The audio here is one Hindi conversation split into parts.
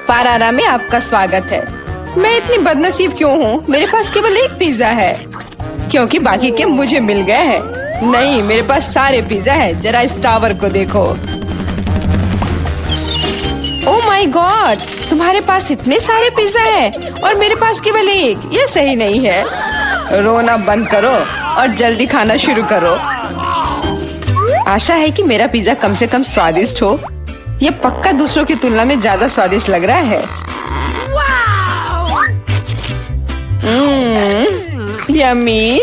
पारारा में आपका स्वागत है। मैं इतनी बदनसीब क्यों हूँ? मेरे पास केवल एक पिज्जा है क्योंकि बाकी के मुझे मिल गए हैं। नहीं, मेरे पास सारे पिज्जा है। जरा इस टावर को देखो। ओह माय गॉड, तुम्हारे पास इतने सारे पिज्जा हैं और मेरे पास केवल एक। ये सही नहीं है। रोना बंद करो और जल्दी खाना शुरू करो। आशा है कि मेरा पिज्जा कम से कम स्वादिष्ट हो। ये पक्का दूसरों की तुलना में ज्यादा स्वादिष्ट लग रहा है। यम्मी।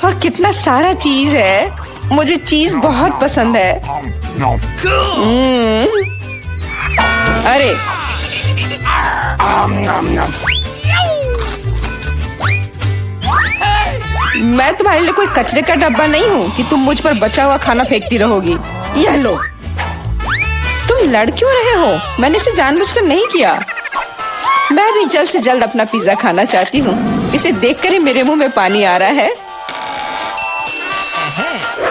और कितना सारा चीज है। मुझे चीज बहुत पसंद है। अरे मैं तुम्हारे लिए कोई कचरे का डब्बा नहीं हूँ कि तुम मुझ पर बचा हुआ खाना फेंकती रहोगी। यह लो। तुम लड़ क्यों रहे हो? मैंने इसे जानबूझकर नहीं किया। मैं भी जल्द से जल्द अपना पिज्जा खाना चाहती हूँ। इसे देखकर ही मेरे मुंह में पानी आ रहा है।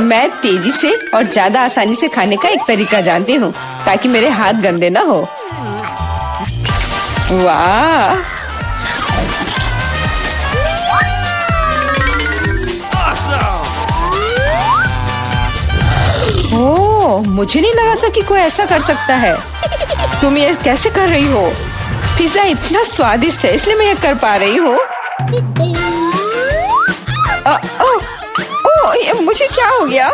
मैं तेजी से और ज्यादा आसानी से खाने का एक तरीका जानती हूँ ताकि मेरे हाथ गंदे ना हो। वाह, ओह, मुझे नहीं लगा था कि कोई ऐसा कर सकता है। तुम ये कैसे कर रही हो? पिज्जा इतना स्वादिष्ट है इसलिए मैं ये कर पा रही हूँ। मुझे क्या हो गया?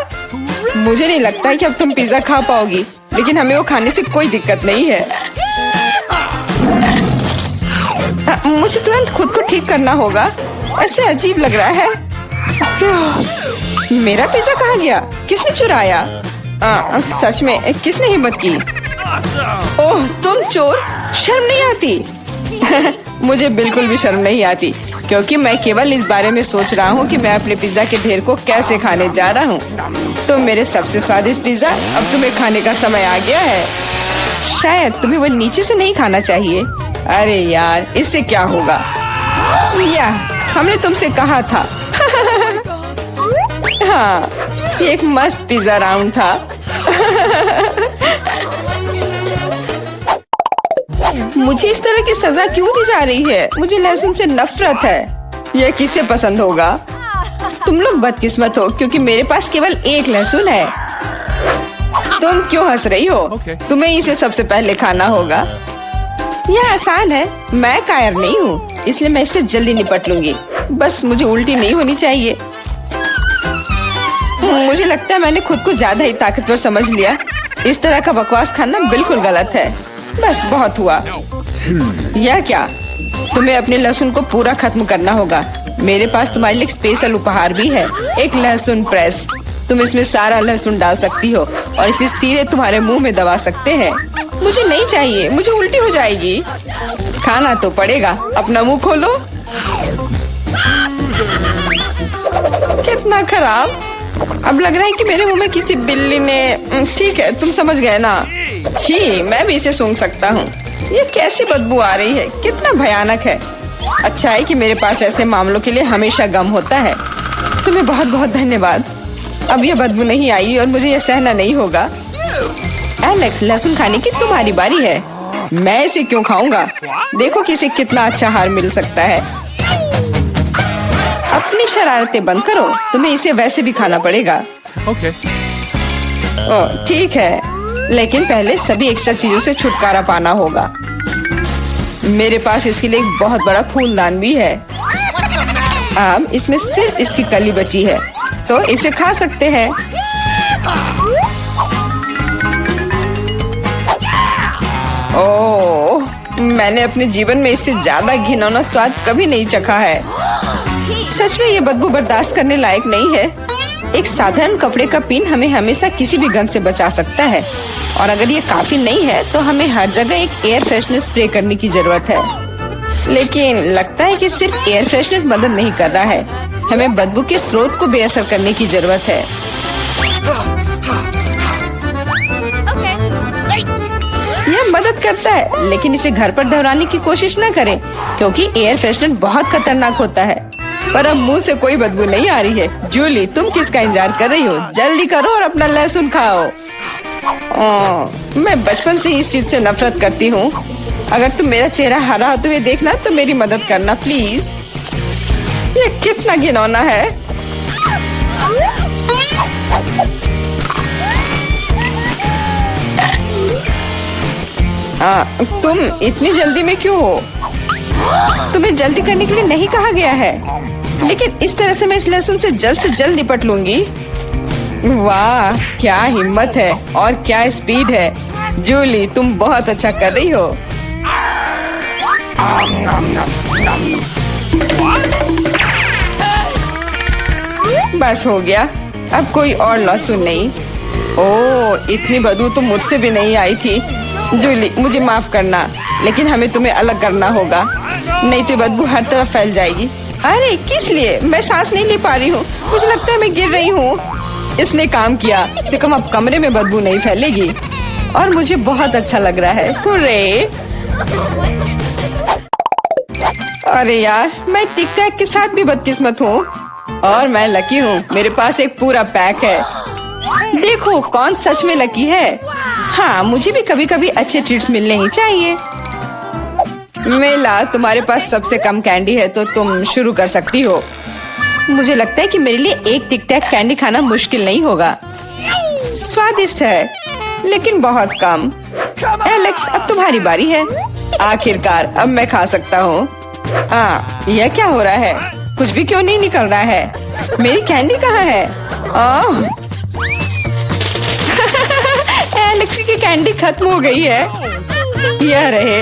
मुझे नहीं लगता है कि अब तुम पिज्जा खा पाओगी, लेकिन हमें वो खाने से कोई दिक्कत नहीं है। मुझे तुरंत खुद को ठीक करना होगा। ऐसे अजीब लग रहा है। मेरा पिज्जा कहाँ गया? किसने चुराया? सच में किसने हिम्मत की? ओह, तुम चोर! शर्म नहीं आती? मुझे बिल्कुल भी शर्म नहीं आती क्योंकि मैं केवल इस बारे में सोच रहा हूँ कि मैं अपने पिज्जा के ढेर को कैसे खाने जा रहा हूँ। तो मेरे सबसे स्वादिष्ट पिज्जा अब तुम्हें खाने का समय आ गया है। शायद तुम्हें वो नीचे से नहीं खाना चाहिए। अरे यार, इससे क्या होगा? या हमने तुमसे कहा था। हाँ, ये एक मस्त पिज्जा राउंड था। मुझे इस तरह की सजा क्यों दी जा रही है? मुझे लहसुन से नफरत है। यह किसे पसंद होगा? तुम लोग बदकिस्मत हो क्योंकि मेरे पास केवल एक लहसुन है। तुम क्यों हंस रही हो? तुम्हें इसे सबसे पहले खाना होगा। यह आसान है। मैं कायर नहीं हूँ इसलिए मैं इससे जल्दी निपट लूंगी। बस मुझे उल्टी नहीं होनी चाहिए। मुझे लगता है मैंने खुद को ज्यादा ही ताकतवर समझ लिया। इस तरह का बकवास खाना बिल्कुल गलत है। बस बहुत हुआ। यह क्या? तुम्हें अपने लहसुन को पूरा खत्म करना होगा। मेरे पास तुम्हारे लिए एक स्पेशल उपहार भी है, एक लहसुन प्रेस। तुम इसमें सारा लहसुन डाल सकती हो और इसे सीधे तुम्हारे मुंह में दबा सकते हैं। मुझे नहीं चाहिए, मुझे उल्टी हो जाएगी। खाना तो पड़ेगा। अपना मुंह खोलो। कितना खराब। अब लग रहा है कि मेरे मुंह में किसी बिल्ली ने। ठीक है, तुम समझ गए ना? छी, मैं भी इसे सूंघ सकता हूँ। ये कैसी बदबू आ रही है? कितना भयानक है। अच्छा है कि मेरे पास ऐसे मामलों के लिए हमेशा गम होता है। तुम्हें बहुत बहुत धन्यवाद। अब यह बदबू नहीं आई और मुझे यह सहना नहीं होगा। एलेक्स, लहसुन खाने की तुम्हारी बारी है। मैं इसे क्यों खाऊंगा? देखो कि इसे कितना अच्छा आहार मिल सकता है। अपनी शरारतें बंद करो। तुम्हें इसे वैसे भी खाना पड़ेगा। ओके। ठीक है, लेकिन पहले सभी एक्स्ट्रा चीजों से छुटकारा पाना होगा। मेरे पास इसके लिए एक बहुत बड़ा फूलदान भी है। अब इसमें सिर्फ इसकी कली बची है, तो इसे खा सकते हैं। ओह, मैंने अपने जीवन में इससे ज्यादा घिनौना स्वाद कभी नहीं चखा है। सच में ये बदबू बर्दाश्त करने लायक नहीं है। एक साधारण कपड़े का पिन हमें हमेशा किसी भी गंध से बचा सकता है, और अगर ये काफी नहीं है तो हमें हर जगह एक एयर फ्रेशनर स्प्रे करने की जरूरत है। लेकिन लगता है कि सिर्फ एयर फ्रेशनर मदद नहीं कर रहा है। हमें बदबू के स्रोत को बेअसर करने की जरूरत है। यह मदद करता है, लेकिन इसे घर पर दोहराने की कोशिश न करें क्योंकि एयर फ्रेशनर बहुत खतरनाक होता है। पर अब मुंह से कोई बदबू नहीं आ रही है। जूली, तुम किसका इंतजार कर रही हो? जल्दी करो और अपना लहसुन खाओ। मैं बचपन से इस चीज से नफरत करती हूँ। अगर तुम मेरा चेहरा हरा होते हुए देखना तो मेरी मदद करना प्लीज। ये कितना घिनौना है। तुम इतनी जल्दी में क्यों हो? तुम्हें जल्दी करने के लिए नहीं कहा गया है, लेकिन इस तरह से मैं इस लहसुन से जल्द निपट लूंगी। वाह, क्या हिम्मत है और क्या स्पीड है। जूली, तुम बहुत अच्छा कर रही हो। बस हो गया, अब कोई और लहसुन नहीं। ओह, इतनी बदबू तो मुझसे भी नहीं आई थी। जूली, मुझे माफ करना, लेकिन हमें तुम्हें अलग करना होगा, नहीं तो बदबू हर तरफ फैल जाएगी। अरे किस लिए? मैं सांस नहीं ले पा रही हूँ, मुझे लगता है मैं गिर रही हूँ। इसने काम किया, से कम अब कमरे में बदबू नहीं फैलेगी और मुझे बहुत अच्छा लग रहा है। हुर्रे! अरे यार, मैं टिक टैक के साथ भी बदकिस्मत हूँ और मैं लकी हूँ, मेरे पास एक पूरा पैक है। देखो कौन सच में लकी है। हाँ, मुझे भी कभी कभी अच्छे ट्रीट्स मिलने ही चाहिए। मेला, तुम्हारे पास सबसे कम कैंडी है तो तुम शुरू कर सकती हो। मुझे लगता है कि मेरे लिए एक टिक टैक कैंडी खाना मुश्किल नहीं होगा। स्वादिष्ट है लेकिन बहुत कम। एलेक्स, अब तुम्हारी बारी है। आखिरकार अब मैं खा सकता हूँ। यह क्या हो रहा है? कुछ भी क्यों नहीं निकल रहा है? मेरी कैंडी कहाँ है? एलेक्स की कैंडी खत्म हो गई है। यह रहे।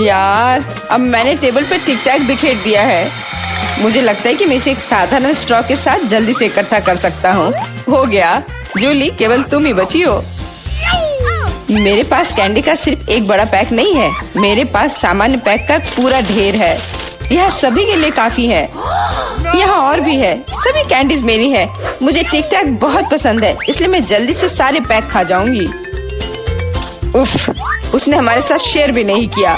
यार, अब मैंने टेबल पर टिक टैक बिखेर दिया है। मुझे लगता है कि मैं इसे एक साधारण स्ट्रॉ के साथ जल्दी से इकट्ठा कर सकता हूँ। हो गया। जूली, केवल तुम ही बची हो। मेरे पास कैंडी का सिर्फ एक बड़ा पैक नहीं है, मेरे पास सामान्य पैक का पूरा ढेर है। यह सभी के लिए काफी है। यहाँ और भी है। सभी कैंडीज मेरी है। मुझे टिक टैक बहुत पसंद है, इसलिए मैं जल्दी से सारे पैक खा जाऊंगी। उफ, उसने हमारे साथ शेयर भी नहीं किया।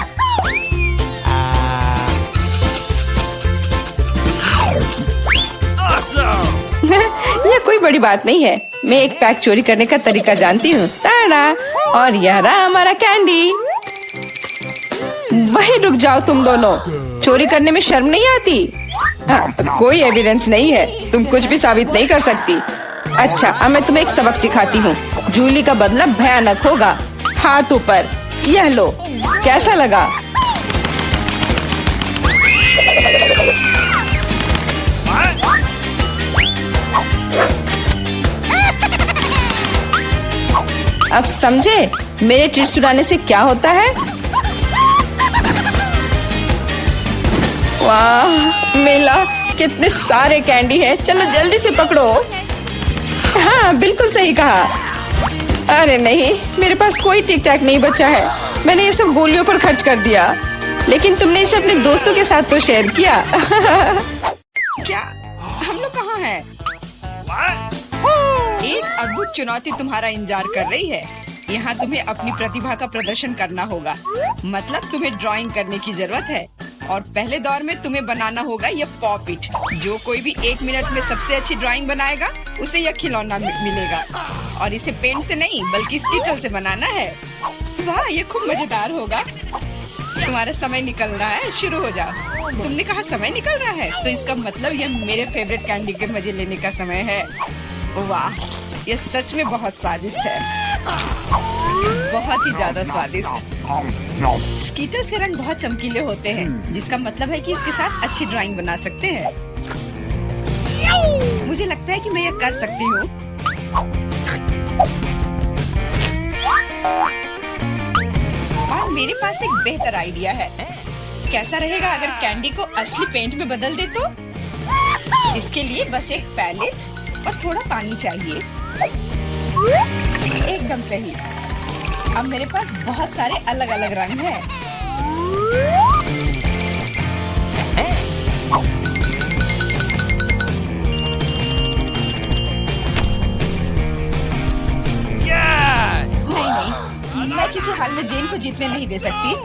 यह कोई बड़ी बात नहीं है। मैं एक पैक चोरी करने का तरीका जानती हूँ। ताड़ा! और यह रहा हमारा कैंडी। वहीं रुक जाओ तुम दोनों। चोरी करने में शर्म नहीं आती? कोई एविडेंस नहीं है, तुम कुछ भी साबित नहीं कर सकती। अच्छा, अब मैं तुम्हें एक सबक सिखाती हूँ। जूली का बदला भयानक होगा। हाथ ऊपर। यह लो, कैसा लगा? अब समझे मेरे ट्रीट्स चुराने से क्या होता है? वाह मेला, कितने सारे कैंडी हैं। चलो जल्दी से पकड़ो। हाँ, बिल्कुल सही कहा। अरे नहीं, मेरे पास कोई टिक टैक नहीं बचा है। मैंने ये सब गोलियों पर खर्च कर दिया। लेकिन तुमने इसे अपने दोस्तों के साथ तो शेयर किया। क्या हम लोग कहाँ हैं? एक अद्भुत चुनौती तुम्हारा इंतजार कर रही है। यहाँ तुम्हें अपनी प्रतिभा का प्रदर्शन करना होगा। मतलब तुम्हें ड्राइंग करने की जरूरत है और पहले दौर में तुम्हें बनाना होगा यह पॉपिट। जो कोई भी 1 मिनट में सबसे अच्छी ड्राइंग बनाएगा उसे यह खिलौना मिलेगा। और इसे पेंट से नहीं बल्कि स्कीटल से बनाना है। वाह, ये खूब मजेदार होगा। तुम्हारा समय निकल रहा है, शुरू हो जाओ। तुमने कहा समय निकल रहा है, तो इसका मतलब यह मेरे फेवरेट कैंडी के मजे लेने का समय है। वाह, यह सच में बहुत स्वादिष्ट है, बहुत ही ज्यादा स्वादिष्ट। स्कीटल्स के रंग बहुत चमकीले होते हैं, जिसका मतलब है कि इसके साथ अच्छी ड्राइंग बना सकते हैं। मुझे लगता है कि मैं यह कर सकती हूँ। और मेरे पास एक बेहतर आइडिया है। कैसा रहेगा अगर कैंडी को असली पेंट में बदल दे तो? इसके लिए बस एक पैलेट और थोड़ा पानी चाहिए। एकदम सही। अब मेरे पास बहुत सारे अलग अलग रंग हैं। नहीं, मैं किसी हाल में जेन को जीतने नहीं दे सकती।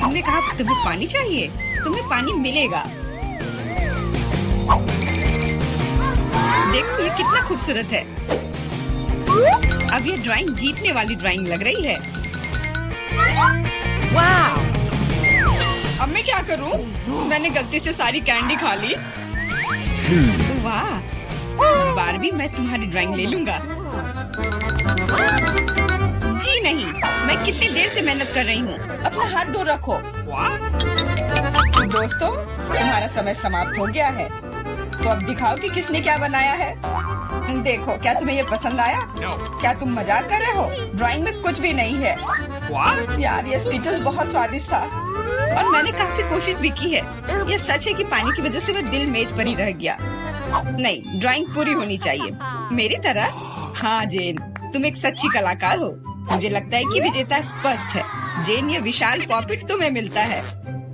तुमने कहा तुम्हें पानी चाहिए, तुम्हें पानी मिलेगा। देखो ये कितना खूबसूरत है। अब ये ड्राइंग जीतने वाली ड्राइंग लग रही है। करूं? मैंने गलती से सारी कैंडी खा ली। वाह बारबी, मैं तुम्हारी ड्राइंग ले लूंगा। जी नहीं, मैं कितनी देर से मेहनत कर रही हूँ। अपना हाथ दूर रखो। दोस्तों, तुम्हारा समय समाप्त हो गया है, तो अब दिखाओ कि किसने क्या बनाया है। देखो, क्या तुम्हें ये पसंद आया? क्या तुम मजाक कर रहे हो? ड्राइंग में कुछ भी नहीं है। यार, ये स्वीटर्स बहुत स्वादिष्ट था और मैंने काफी कोशिश भी की है। ये सच है कि पानी की वजह से वह दिल मेज पर ही रह गया। नहीं, ड्राइंग पूरी होनी चाहिए मेरी तरह। हाँ जेन, तुम एक सच्ची कलाकार हो। मुझे लगता है कि विजेता स्पष्ट है। जेन, ये विशाल पॉपिट तुम्हें मिलता है।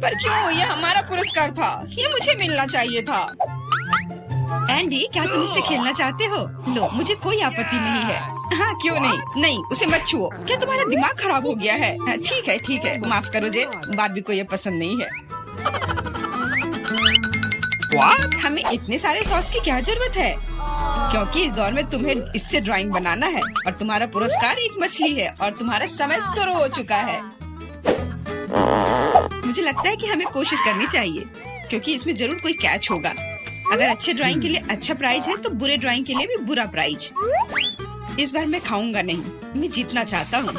पर क्यों? ये हमारा पुरस्कार था, ये मुझे मिलना चाहिए था। एंडी, क्या तुम इससे खेलना चाहते हो? लो, मुझे कोई आपत्ति नहीं है। हाँ, क्यों नहीं? नहीं, उसे मत छुओ। क्या तुम्हारा दिमाग खराब हो गया है? ठीक है, ठीक है, माफ करो जेन, बारबी को ये पसंद नहीं है। हमें इतने सारे सॉस की क्या जरूरत है? क्योंकि इस दौर में तुम्हें इससे ड्राइंग बनाना है और तुम्हारा पुरस्कार एक मछली है और तुम्हारा समय शुरू हो चुका है। मुझे लगता है कि हमें कोशिश करनी चाहिए, क्योंकि इसमें जरूर कोई कैच होगा। अगर अच्छे ड्राइंग के लिए अच्छा प्राइज है, तो बुरे ड्राइंग के लिए भी बुरा प्राइज। इस बार मैं खाऊंगा नहीं, मैं जीतना चाहता हूँ।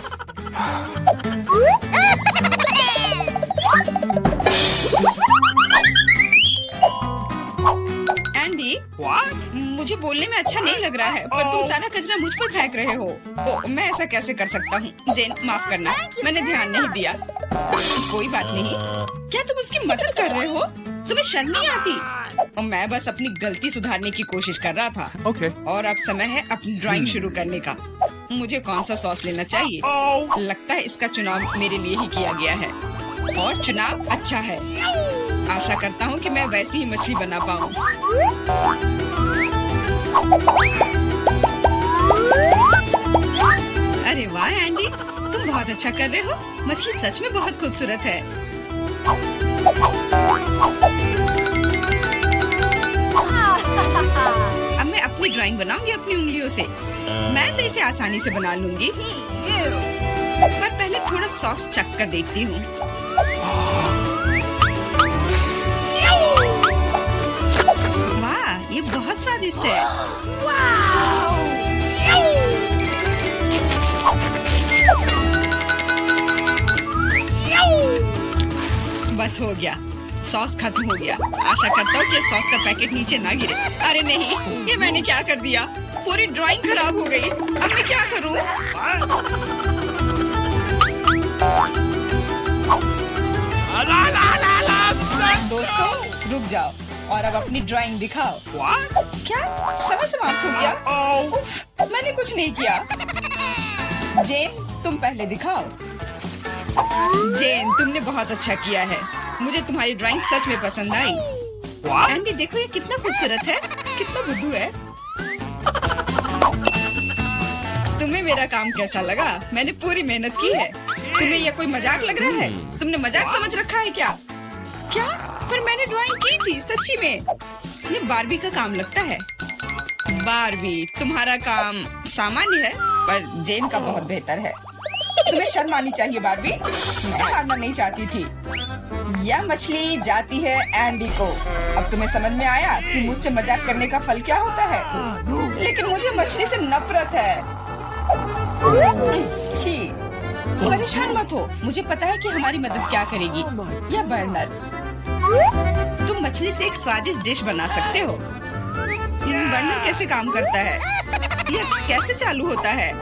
एंडी, मुझे बोलने में अच्छा नहीं लग रहा है, पर तुम सारा कचरा मुझ पर फेंक रहे हो। तो मैं ऐसा कैसे कर सकता हूँ? जेन, माफ करना, मैंने ध्यान नहीं दिया। कोई बात नहीं। क्या तुम उसकी मदद कर रहे हो? तुम्हें शर्म नहीं आती? मैं बस अपनी गलती सुधारने की कोशिश कर रहा था। और अब समय है अपनी ड्राइंग शुरू करने का। मुझे कौन सा सॉस लेना चाहिए? लगता है इसका चुनाव मेरे लिए ही किया गया है और चुनाव अच्छा है। आशा करता हूँ कि मैं वैसी ही मछली बना पाऊँ। अरे वाह एंडी, तुम बहुत अच्छा कर रहे हो। मछली सच में बहुत खूबसूरत है। अब मैं अपनी ड्राइंग बनाऊंगी अपनी उंगलियों से। मैं तो इसे आसानी से बना लूंगी, पर पहले थोड़ा सॉस चख कर देखती हूँ। वाह, ये बहुत स्वादिष्ट है। बस हो गया, सॉस खत्म हो गया। आशा करता हूँ कि सॉस का पैकेट नीचे ना गिरे। अरे नहीं, ये मैंने क्या कर दिया? पूरी ड्राइंग खराब हो गई। अब मैं क्या करूँ? दोस्तों, रुक जाओ और अब अपनी ड्राइंग दिखाओ। क्या समय समाप्त हो गया? उफ, मैंने कुछ नहीं किया। जेन, तुम पहले दिखाओ। जेन, तुमने बहुत अच्छा किया है। मुझे तुम्हारी ड्राइंग सच में पसंद आई। एंडी, देखो ये कितना खूबसूरत है, कितना बुद्धू है। तुम्हें मेरा काम कैसा लगा? मैंने पूरी मेहनत की है। तुम्हें यह कोई मजाक लग रहा है? तुमने मजाक समझ रखा है क्या? क्या? पर मैंने ड्राइंग की थी सच्ची में। ये बारबी का काम लगता है। बारबी, तुम्हारा काम सामान्य है, पर जेन का बहुत बेहतर है। तुम्हें शर्म आनी चाहिए बारबी। मैं हारना नहीं चाहती थी। यह मछली जाती है एंडी को। अब तुम्हें समझ में आया कि मुझसे मजाक करने का फल क्या होता है। लेकिन मुझे मछली से नफरत है। छी, परेशान मत हो। मुझे पता है कि हमारी मदद क्या करेगी। यह बर्नर, तुम मछली से एक स्वादिष्ट डिश बना सकते हो। बर्नर कैसे काम करता है? यह कैसे चालू होता है?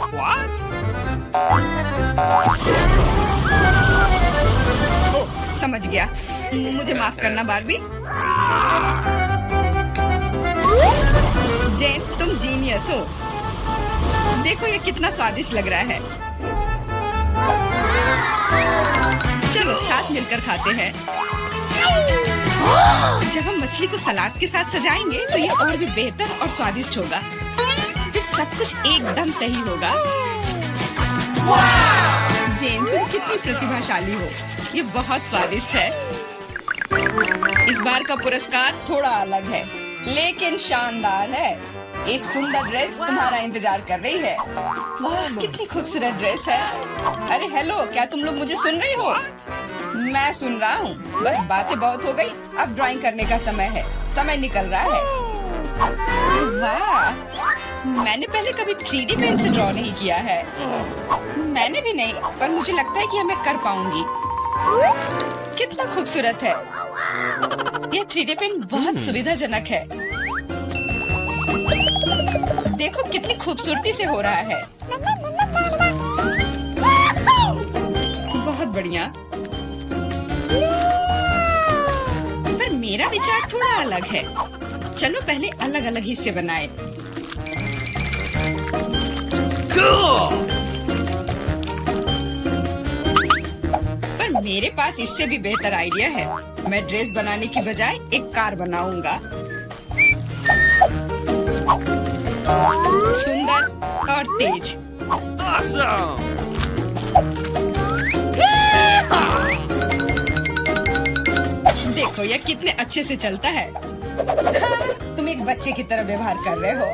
ओह, समझ गया। मुझे माफ करना बारबी। जेन, तुम जीनियस हो। देखो ये कितना स्वादिष्ट लग रहा है। चलो साथ मिलकर खाते हैं। जब हम मछली को सलाद के साथ सजाएंगे तो ये और भी बेहतर और स्वादिष्ट होगा। फिर सब कुछ एकदम सही होगा। जेन, तुम कितनी प्रतिभाशाली हो। ये बहुत स्वादिष्ट है। इस बार का पुरस्कार थोड़ा अलग है, लेकिन शानदार है। एक सुंदर ड्रेस तुम्हारा इंतजार कर रही है। वाह, कितनी खूबसूरत ड्रेस है। अरे हेलो, क्या तुम लोग मुझे सुन रही हो? मैं सुन रहा हूँ। बस बातें बहुत हो गई, अब ड्राइंग करने का समय है। समय निकल रहा है। वाह, मैंने पहले कभी 3D पेन से ड्रॉ नहीं किया है। मैंने भी नहीं, पर मुझे लगता है कि मैं कर पाऊंगी। कितना खूबसूरत है। यह 3D पेन बहुत सुविधाजनक है। देखो कितनी खूबसूरती से हो रहा है। बहुत बढ़िया। पर मेरा विचार थोड़ा अलग है। चलो पहले अलग अलग हिस्से बनाएं। पर मेरे पास इससे भी बेहतर आइडिया है। मैं ड्रेस बनाने की बजाय एक कार बनाऊंगा। सुंदर और तेज। Awesome! देखो यह कितने अच्छे से चलता है। तुम एक बच्चे की तरह व्यवहार कर रहे हो।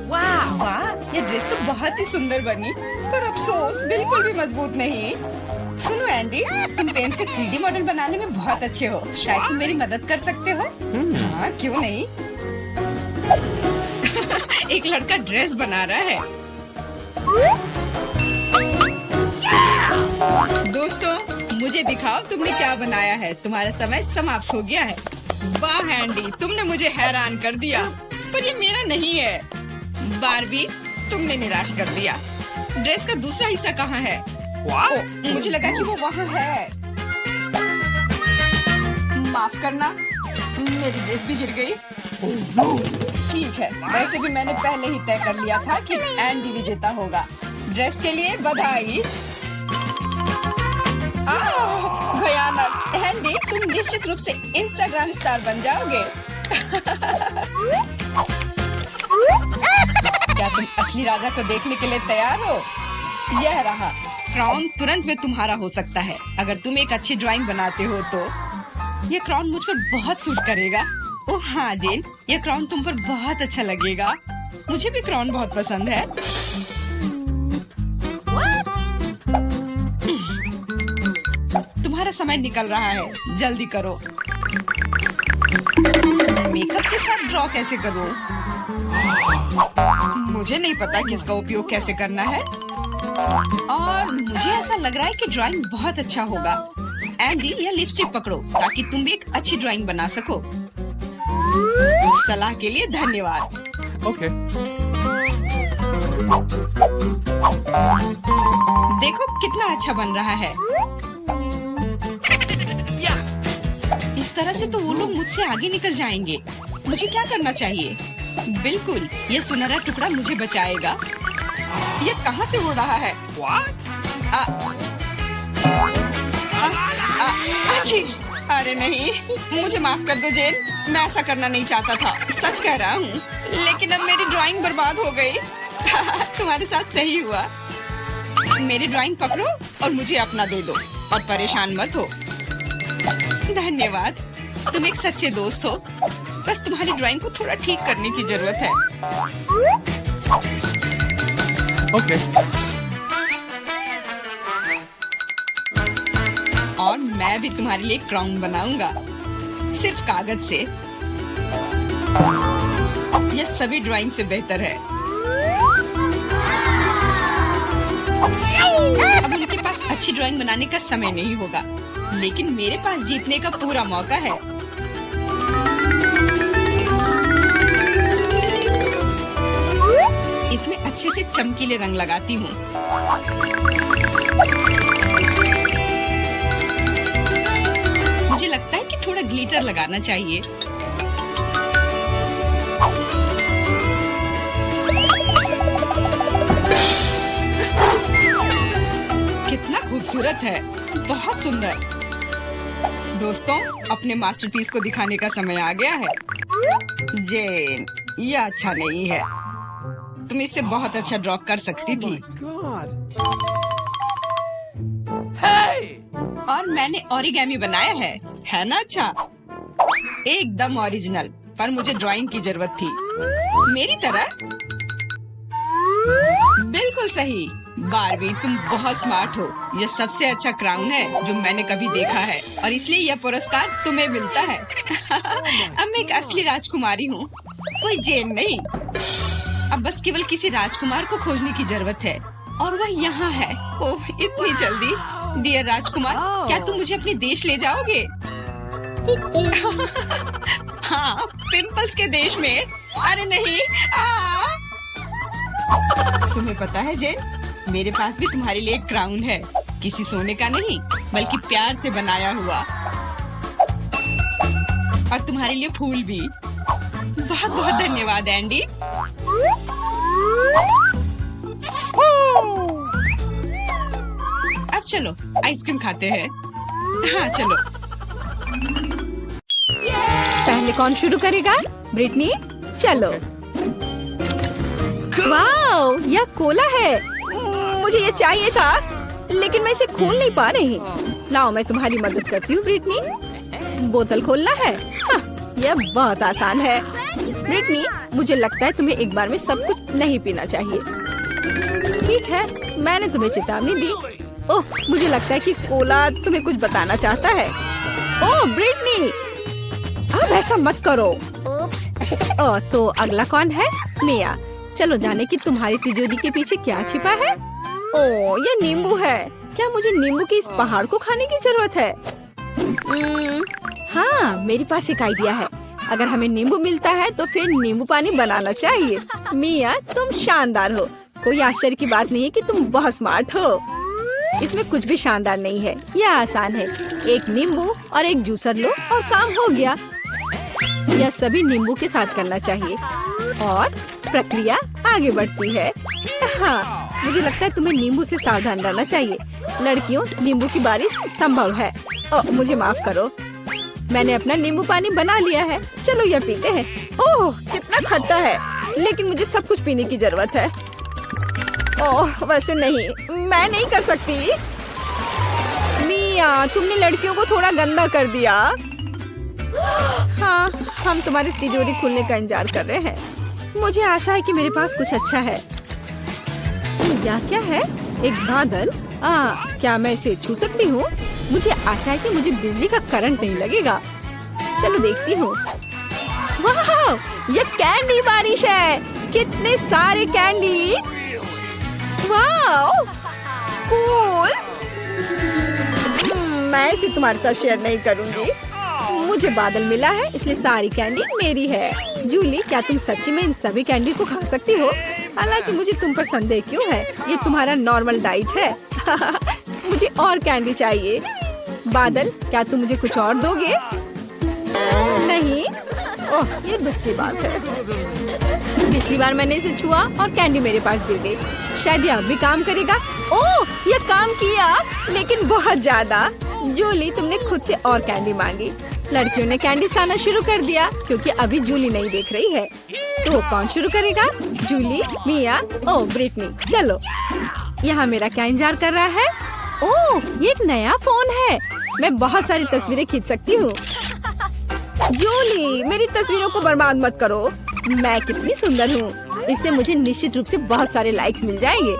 वाह वाह, ये ड्रेस तो बहुत ही सुंदर बनी, पर अफसोस बिल्कुल भी मजबूत नहीं। सुनो एंडी, तुम पेन से 3D मॉडल बनाने में बहुत अच्छे हो। शायद तुम मेरी मदद कर सकते हो। हाँ, क्यों नहीं। एक लड़का ड्रेस बना रहा है। दोस्तों, मुझे दिखाओ तुमने क्या बनाया है। तुम्हारा समय समाप्त हो गया है। वाह एंडी, तुमने मुझे हैरान कर दिया। पर ये मेरा नहीं है। बारबी, तुमने निराश कर दिया। ड्रेस का दूसरा हिस्सा कहाँ है? What? मुझे लगा कि वो वहाँ है। माफ करना, मेरी ड्रेस भी गिर गई। ठीक है, वैसे भी मैंने पहले ही तय कर लिया था कि एंडी विजेता होगा। ड्रेस के लिए बधाई। भयानक। एंडी, तुम निश्चित रूप से इंस्टाग्राम स्टार बन जाओगे। क्या तुम असली राजा को देखने के लिए तैयार हो? यह रहा क्राउन। तुरंत में तुम्हारा हो सकता है अगर तुम एक अच्छी ड्राइंग बनाते हो तो। यह क्राउन मुझ पर बहुत सूट करेगा। ओह हाँ जेन, यह क्राउन तुम पर बहुत अच्छा लगेगा। मुझे भी क्राउन बहुत पसंद है। तुम्हारा समय निकल रहा है, जल्दी करो। मेकअप के साथ ड्रॉ कैसे करूं? मुझे नहीं पता कि इसका उपयोग कैसे करना है। और मुझे ऐसा लग रहा है कि ड्राइंग बहुत अच्छा होगा। एंडी, यह लिपस्टिक पकड़ो ताकि तुम भी एक अच्छी ड्राइंग बना सको। सलाह के लिए धन्यवाद। Okay. देखो कितना अच्छा बन रहा है। इस तरह से तो वो लोग मुझसे आगे निकल जाएंगे। मुझे क्या करना चाहिए? बिल्कुल, ये सुनहरा टुकड़ा मुझे बचाएगा। ये कहाँ से उड़ रहा है? What? अच्छी। अरे नहीं, मुझे माफ कर दो जेन, मैं ऐसा करना नहीं चाहता था। सच कह रहा हूँ, लेकिन अब मेरी ड्राइंग बर्बाद हो गई। तुम्हारे साथ सही हुआ। मेरी ड्राइंग पकड़ो और मुझे अपना दे दो, और परेशान मत हो। धन्यवाद, तुम एक सच्चे दोस्त हो। बस तुम्हारी ड्राइंग को थोड़ा ठीक करने की जरूरत है। Okay. और मैं भी तुम्हारे लिए क्राउन बनाऊंगा, सिर्फ कागज से। यह सभी ड्राइंग से बेहतर है। अब उनके पास अच्छी ड्राइंग बनाने का समय नहीं होगा, लेकिन मेरे पास जीतने का पूरा मौका है। इसमें अच्छे से चमकीले रंग लगाती हूँ। मुझे लगता है कि थोड़ा ग्लिटर लगाना चाहिए। कितना खूबसूरत है, बहुत सुंदर। दोस्तों, अपने मास्टरपीस को दिखाने का समय आ गया है। जेन, यह अच्छा नहीं है। तुम इससे बहुत अच्छा ड्रॉ कर सकती थी। God. Hey! और मैंने ओरिगेमी बनाया है ना? अच्छा, एकदम ओरिजिनल। पर मुझे ड्राइंग की जरूरत थी। मेरी तरह। बिल्कुल सही। बारबी, तुम बहुत स्मार्ट हो। यह सबसे अच्छा क्राउन है जो मैंने कभी देखा है और इसलिए यह पुरस्कार तुम्हें मिलता है। अब मैं एक असली राजकुमारी हूँ, कोई जेन नहीं। अब बस केवल किसी राजकुमार को खोजने की जरूरत है और वह यहाँ है। ओह, इतनी जल्दी। डियर राजकुमार, क्या तुम मुझे अपने देश ले जाओगे? हाँ, पिंपल्स के देश में। अरे नहीं। तुम्हें पता है जेन, मेरे पास भी तुम्हारे लिए एक क्राउन है। किसी सोने का नहीं, बल्कि प्यार से बनाया हुआ। और तुम्हारे लिए फूल भी। बहुत बहुत धन्यवाद एंडी। अब चलो आइसक्रीम खाते हैं। हाँ चलो। पहले कौन शुरू करेगा? ब्रिटनी, चलो। वाओ, यह कोला है। मुझे ये चाहिए था, लेकिन मैं इसे खोल नहीं पा रही। लाओ, मैं तुम्हारी मदद करती हूँ ब्रिटनी। बोतल खोलना है। हाँ, यह बहुत आसान है। ब्रिटनी, मुझे लगता है तुम्हें एक बार में सब कुछ नहीं पीना चाहिए। ठीक है, मैंने तुम्हें चेतावनी दी। ओह, मुझे लगता है कि कोला तुम्हें कुछ बताना चाहता है। ओह ब्रिटनी, अब ऐसा मत करो। ओह, तो अगला कौन है? मिया। चलो जाने कि तुम्हारी तिजोरी के पीछे क्या छिपा है। ओह, ये नींबू है। क्या मुझे नींबू के इस पहाड़ को खाने की जरूरत है? हाँ, मेरे पास एक आइडिया है। अगर हमें नींबू मिलता है तो फिर नींबू पानी बनाना चाहिए। मिया, तुम शानदार हो। कोई आश्चर्य की बात नहीं है कि तुम बहुत स्मार्ट हो। इसमें कुछ भी शानदार नहीं है, यह आसान है। एक नींबू और एक जूसर लो और काम हो गया। यह सभी नींबू के साथ करना चाहिए और प्रक्रिया आगे बढ़ती है। हाँ, मुझे लगता है तुम्हें नींबू से सावधान रहना चाहिए। लड़कियों, नींबू की बारिश संभव है। ओह, मुझे माफ करो। मैंने अपना नींबू पानी बना लिया है। चलो यह पीते हैं। ओह, कितना खट्टा है, लेकिन मुझे सब कुछ पीने की जरूरत है। ओह, वैसे नहीं, मैं नहीं कर सकती। मिया, तुमने लड़कियों को थोड़ा गंदा कर दिया। हाँ, हम तुम्हारी तिजोरी खुलने का इंतजार कर रहे हैं। मुझे आशा है कि मेरे पास कुछ अच्छा है। यह क्या है? एक बादल। क्या मैं इसे छू सकती हूँ? मुझे आशा है कि मुझे बिजली का करंट नहीं लगेगा। चलो देखती हूँ। वाह, यह कैंडी बारिश है। कितने सारे कैंडी। वाह, कूल। मैं इसे तुम्हारे साथ शेयर नहीं करूँगी। मुझे बादल मिला है, इसलिए सारी कैंडी मेरी है। जूली, क्या तुम सच्ची में इन सभी कैंडी को खा सकती हो? हालांकि मुझे तुम पर संदेह क्यों है? ये तुम्हारा नॉर्मल डाइट है। मुझे और कैंडी चाहिए। बादल, क्या तुम मुझे कुछ और दोगे? नहीं। ओह, ये दुख की बात है। पिछली बार मैंने इसे छुआ और कैंडी मेरे पास गिर गई। शायद यह भी काम करेगा। ओह, यह काम किया, लेकिन बहुत ज्यादा। जूली, तुमने खुद से और कैंडी मांगी। लड़कियों ने कैंडी खाना शुरू कर दिया क्योंकि अभी जूली नहीं देख रही है। तो कौन शुरू करेगा? जूली, मिया, ओह ब्रिटनी। चलो, यहाँ मेरा क्या इंतजार कर रहा है? ओह, ये एक नया फोन है। मैं बहुत सारी तस्वीरें खींच सकती हूँ। जूली, मेरी तस्वीरों को बर्बाद मत करो। मैं कितनी सुंदर हूँ। इससे मुझे निश्चित रूप से बहुत सारे लाइक्स मिल जाएंगे।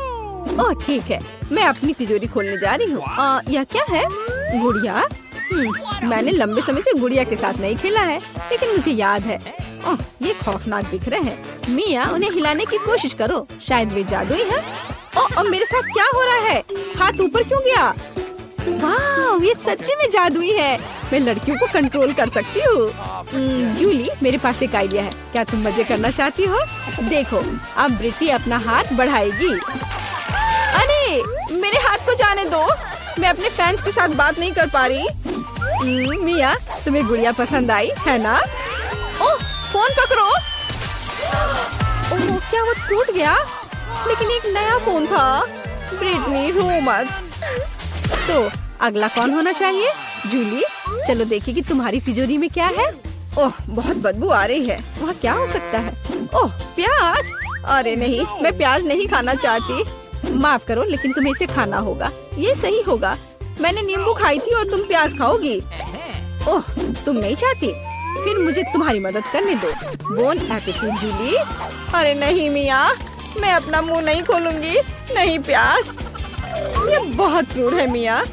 ओह ठीक है, मैं अपनी तिजोरी खोलने जा रही हूँ। यह क्या है? गुड़िया। मैंने लंबे समय से गुड़िया के साथ नहीं खेला है, लेकिन मुझे याद है। ओह, ये खौफनाक दिख रहे हैं। मिया, उन्हें हिलाने की कोशिश करो, शायद वे जादुई हैं। ओह, मेरे साथ क्या हो रहा है? हाथ ऊपर क्यों गया? वाह, ये सच्ची में जादुई है। मैं लड़कियों को कंट्रोल कर सकती हूँ। जूली, मेरे पास एक आइडिया है। क्या तुम मजे करना चाहती हो? देखो, अब ब्रिटी अपना हाथ बढ़ाएगी। अरे, मेरे हाथ को जाने दो। मैं अपने फैंस के साथ बात नहीं कर पा रही। मिया, तुम्हें गुड़िया पसंद आई है ना? ओह, फोन पकड़ो। ओह, क्या वो टूट गया? लेकिन एक नया फोन था। ब्रिटनी, रो मत। तो अगला कौन होना चाहिए? जूली, चलो देखिए कि तुम्हारी तिजोरी में क्या है। ओह, बहुत बदबू आ रही है। वहाँ क्या हो सकता है? ओह, प्याज। अरे नहीं, मैं प्याज नहीं खाना चाहती। माफ करो, लेकिन तुम्हें इसे खाना होगा। ये सही होगा। मैंने नींबू खाई थी और तुम प्याज खाओगी। ओह, तुम नहीं चाहती? फिर मुझे तुम्हारी मदद करने दो। Bon appetit Julie. अरे नहीं मिया, मैं अपना मुंह नहीं खोलूंगी। नहीं प्याज, ये बहुत क्रूर है मिया।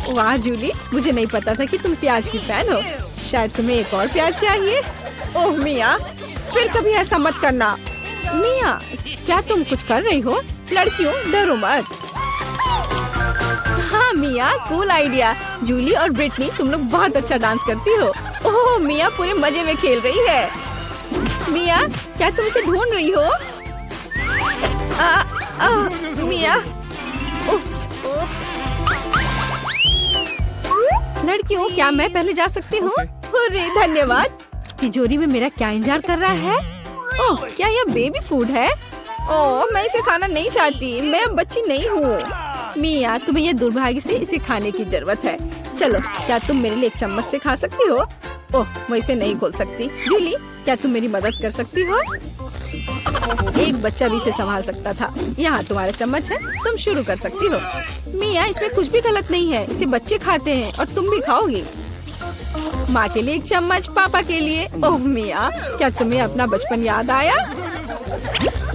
वाह जूली, मुझे नहीं पता था कि तुम प्याज की फैन हो। शायद तुम्हें एक और प्याज चाहिए। ओह मिया, फिर कभी ऐसा मत करना। मिया, क्या तुम कुछ कर रही हो? लड़कियों, डरो मत। हाँ मिया, कूल आइडिया। जूली और ब्रिटनी, तुम लोग बहुत अच्छा डांस करती हो। ओह मिया पूरे मजे में खेल रही है। मिया, क्या तुम इसे ढूंढ रही हो? मिया, उप्स, उप्स। लड़कियों, क्या मैं पहले जा सकती हूँ? अरे धन्यवाद। तिजोरी में मेरा क्या इंतजार कर रहा है? ओह, क्या यह बेबी फूड है? ओह, मैं इसे खाना नहीं चाहती। मैं अब बच्ची नहीं हूँ। मिया, तुम्हें यह दुर्भाग्य से इसे खाने की जरूरत है। चलो, क्या तुम मेरे लिए एक चम्मच से खा सकती हो? ओह, मैं इसे नहीं खोल सकती। जूली, क्या तुम मेरी मदद कर सकती हो? एक बच्चा भी इसे संभाल सकता था। यहाँ तुम्हारा चम्मच है, तुम शुरू कर सकती हो। मिया, इसमें कुछ भी गलत नहीं है। इसे बच्चे खाते हैं और तुम भी खाओगी। माँ के लिए एक चम्मच, पापा के लिए। ओह मिया, क्या तुम्हें अपना बचपन याद आया?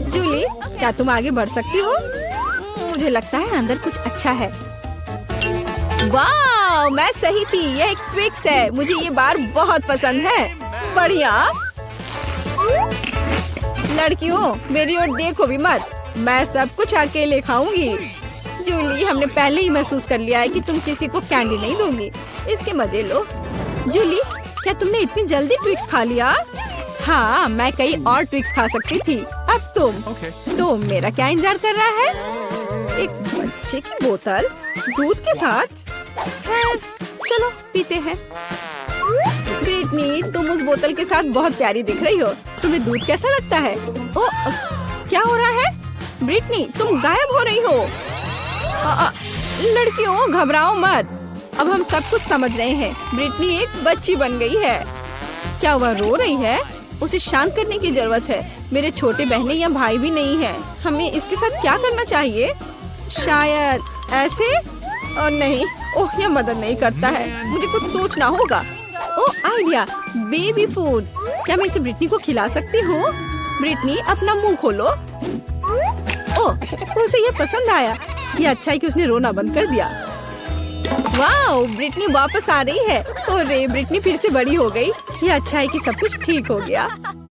जूली, क्या तुम आगे बढ़ सकती हो? मुझे लगता है अंदर कुछ अच्छा है। वाह, मैं सही थी। यह एक ट्विक्स है। मुझे ये बार बहुत पसंद है। बढ़िया। लड़कियों, मेरी ओर देखो भी मत। मैं सब कुछ अकेले खाऊंगी। जूली, हमने पहले ही महसूस कर लिया है कि तुम किसी को कैंडी नहीं दोगी। इसके मजे लो। जूली, क्या तुमने इतनी जल्दी ट्विक्स खा लिया? हाँ, मैं कई और ट्विक्स खा सकती थी। अब तुम। तो मेरा क्या इंतजार कर रहा है? एक बच्चे की बोतल दूध के साथ? खैर, चलो पीते हैं। ब्रिटनी, तुम उस बोतल के साथ बहुत प्यारी दिख रही हो। तुम्हें दूध कैसा लगता है? ओ, क्या हो रहा है? ब्रिटनी, तुम गायब हो रही हो। लड़कियों, घबराओ मत। अब हम सब कुछ समझ रहे हैं। ब्रिटनी एक बच्ची बन गई है। क्या वह रो रही है? उसे शांत करने की जरूरत है। मेरे छोटे बहनें या भाई भी नहीं है। हमें इसके साथ क्या करना चाहिए? शायद ऐसे? और नहीं, ओह, यह मदद नहीं करता है। मुझे कुछ सोचना होगा। ओह, आइडिया, बेबी फूड। क्या मैं इसे ब्रिटनी को खिला सकती हूँ? ब्रिटनी, अपना मुंह खोलो। ओह, उसे यह पसंद आया। ये अच्छा है कि उसने रोना बंद कर दिया। वाओ, ब्रिटनी वापस आ रही है। ओह रे, ब्रिटनी फिर से बड़ी हो गई। ये अच्छा है कि सब कुछ ठीक हो गया।